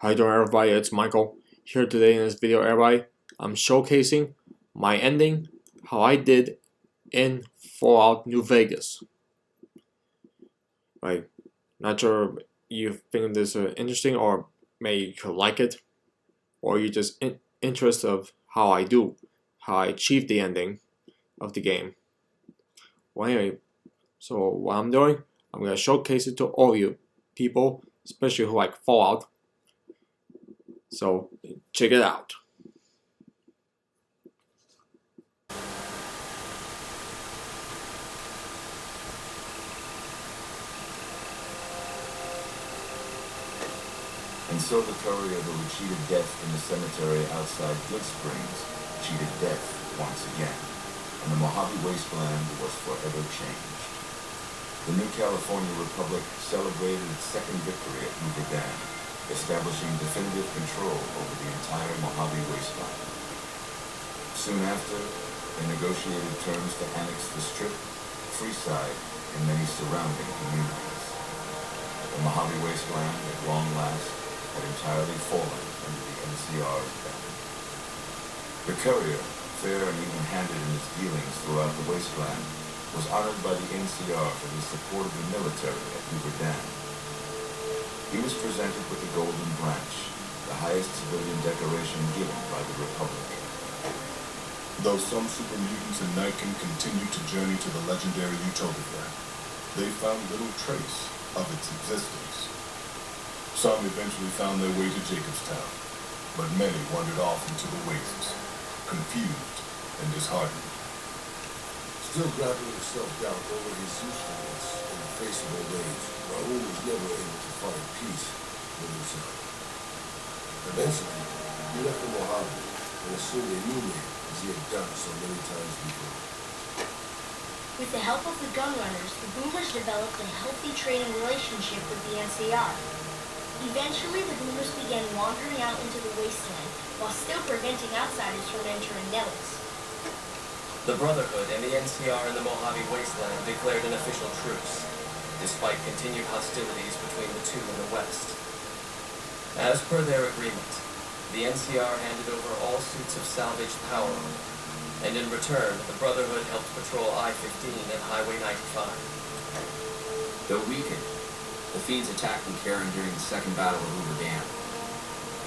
How you doing, everybody? It's Michael here today in this video, everybody. I'm showcasing my ending, how I did in Fallout New Vegas. Right? Not sure you think this is interesting, or maybe you could like it, or you just interested of how I achieve the ending of the game. Well, anyway, so what I'm doing, I'm gonna showcase it to all you people, especially who like Fallout. So check it out. And so the courier who had cheated death in the cemetery outside Goodsprings cheated death once again, and the Mojave Wasteland was forever changed. The new California Republic celebrated its second victory at Hoover Dam, establishing definitive control over the entire Mojave Wasteland. Soon after, they negotiated terms to annex the Strip, Freeside, and many surrounding communities. The Mojave Wasteland, at long last, had entirely fallen under the NCR's ban. The courier, fair and even-handed in his dealings throughout the wasteland, was honored by the NCR for his support of the military at Hoover Dam. He was presented with the Golden Branch, the highest civilian decoration given by the Republic. Though some super mutants in Niken continued to journey to the legendary Utopia, they found little trace of its existence. Some eventually found their way to Jacobstown, but many wandered off into the wastes, confused and disheartened. Still grappling with self-doubt over his usefulness in the face of old age, Raoul was never able to find peace with himself. Eventually, he left the Mojave and assumed a new name, as he had done so many times before. With the help of the Gunrunners, the Boomers developed a healthy trading relationship with the NCR. Eventually, the Boomers began wandering out into the wasteland, while still preventing outsiders from entering Nellis. The Brotherhood and the NCR in the Mojave Wasteland declared an official truce, despite continued hostilities between the two in the West. As per their agreement, the NCR handed over all suits of salvaged power armor, and in return, the Brotherhood helped patrol I-15 and Highway 95. Though weakened, the Fiends attacked McCarran during the Second Battle of Hoover Dam.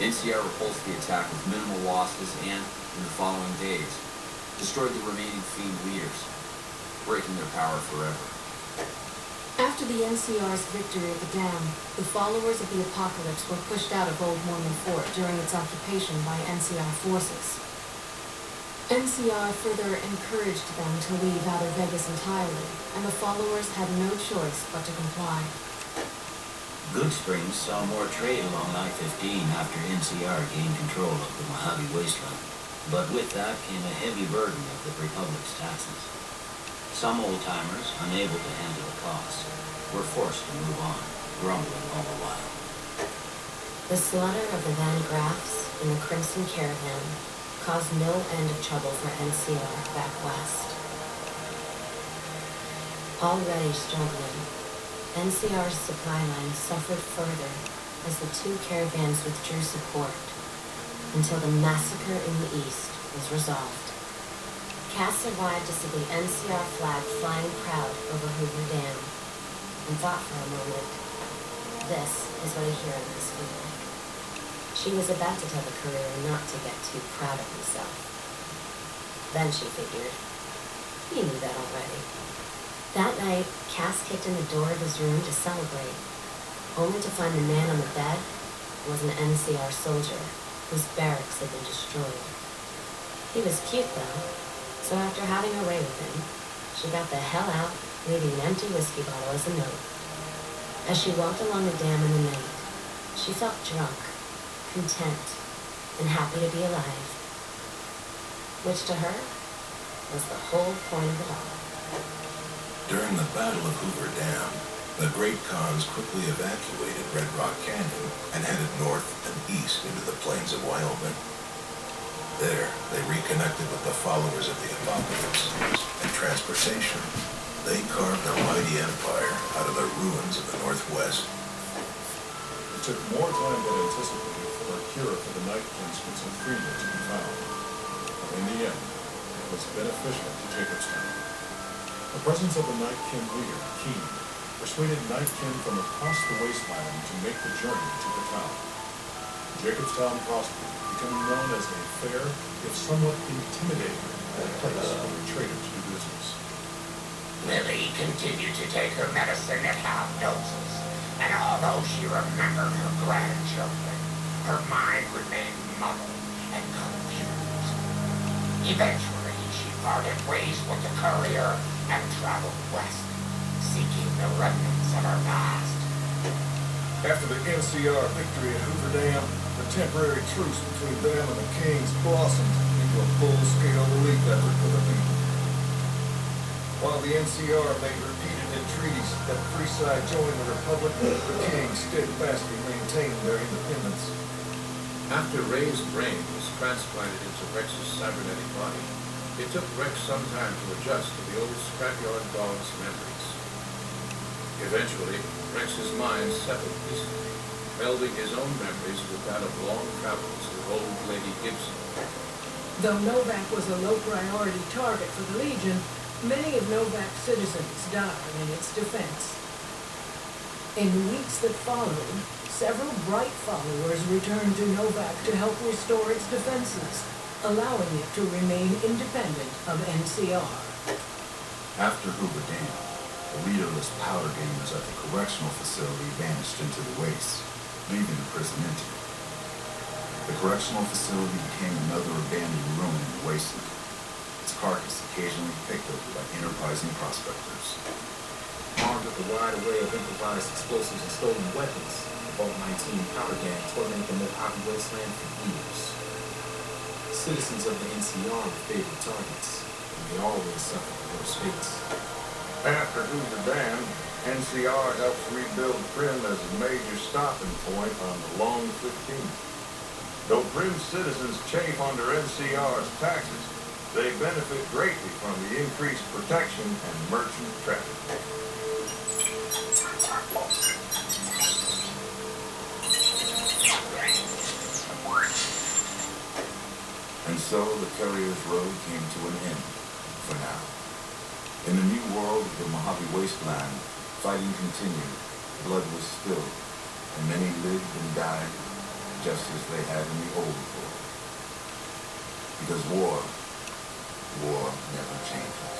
NCR repulsed the attack with minimal losses and, in the following days, destroyed the remaining Fiend leaders, breaking their power forever. After the NCR's victory at the dam, the followers of the Apocalypse were pushed out of Old Mormon Fort during its occupation by NCR forces. NCR further encouraged them to leave Outer Vegas entirely, and the followers had no choice but to comply. Goodsprings saw more trade along I-15 after NCR gained control of the Mojave Wasteland, but with that came a heavy burden of the Republic's taxes. Some old-timers, unable to handle the costs, were forced to move on, grumbling all the while. The slaughter of the Van Graffs and the Crimson Caravan caused no end of trouble for NCR back west. Already struggling, NCR's supply line suffered further as the two caravans withdrew support until the massacre in the east was resolved. Cass survived to see the NCR flag flying proud over Hoover Dam and thought for a moment, this is what a hero must feel like. She was about to tell the courier not to get too proud of himself. Then she figured, he knew that already. That night, Cass kicked in the door of his room to celebrate, only to find the man on the bed was an NCR soldier whose barracks had been destroyed. He was cute though, so after having a ray with him, she got the hell out, leaving an empty whiskey bottle as a note. As she walked along the dam in the night, she felt drunk, content, and happy to be alive. Which to her was the whole point of it all. During the Battle of Hoover Dam, the Great Khans quickly evacuated Red Rock Canyon and headed north and east into the plains of Wyoming. There, they reconnected with the followers of the Apocalypse, and transportation. They carved a mighty empire out of the ruins of the Northwest. took more time than anticipated for a cure for the Nightkin schizophrenia to be found. But in the end, it was beneficial to Jacobstown. The presence of the Nightkin leader, Keen, persuaded Nightkin from across the wasteland to make the journey to the town. Jacobstown prospered, becoming known as a fair, if somewhat intimidating, place for the traders to do business. Lily continued to take her medicine at half doses, and although she remembered her grandchildren, her mind remained muddled and confused. Eventually, she parted ways with the courier and traveled west, seeking the remnants of her past. After the NCR victory at Hoover Dam, the temporary truce between them and the Kings blossomed into a full-scale relief effort for the people. While the NCR made repeated entreaties that Freeside join the Republic, the Kings steadfastly maintained their independence. After Ray's brain was transplanted into Rex's cybernetic body, it took Rex some time to adjust to the old scrapyard dog's memories. Eventually, Rex's mind settled peacefully, melding his own memories with that of long travels with old Lady Gibson. Though Novak was a low-priority target for the Legion, many of Novak's citizens died in its defense. In the weeks that followed, several bright followers returned to Novak to help restore its defenses, allowing it to remain independent of NCR. After Hoover Dam, the leaderless powder gamers at the correctional facility vanished into the waste, leaving the prison empty. The correctional facility became another abandoned ruin in the wasteland, its carcass occasionally picked up by enterprising prospectors. Armed with a wide array of improvised explosives and stolen weapons, the Vault 19 powder gang tormented the Mojave Wasteland for years. Citizens of the NCR were favorite targets, and they always suffered the worst fates. After Hoover Dam, NCR helps rebuild Prim as a major stopping point on the Long 15. Though Prim's citizens chafe under NCR's taxes, they benefit greatly from the increased protection and merchant traffic. And so the Courier's Road came to an end, for now. In the new world of the Mojave Wasteland, fighting continued, blood was spilled, and many lived and died just as they had in the old world. Because war never changes.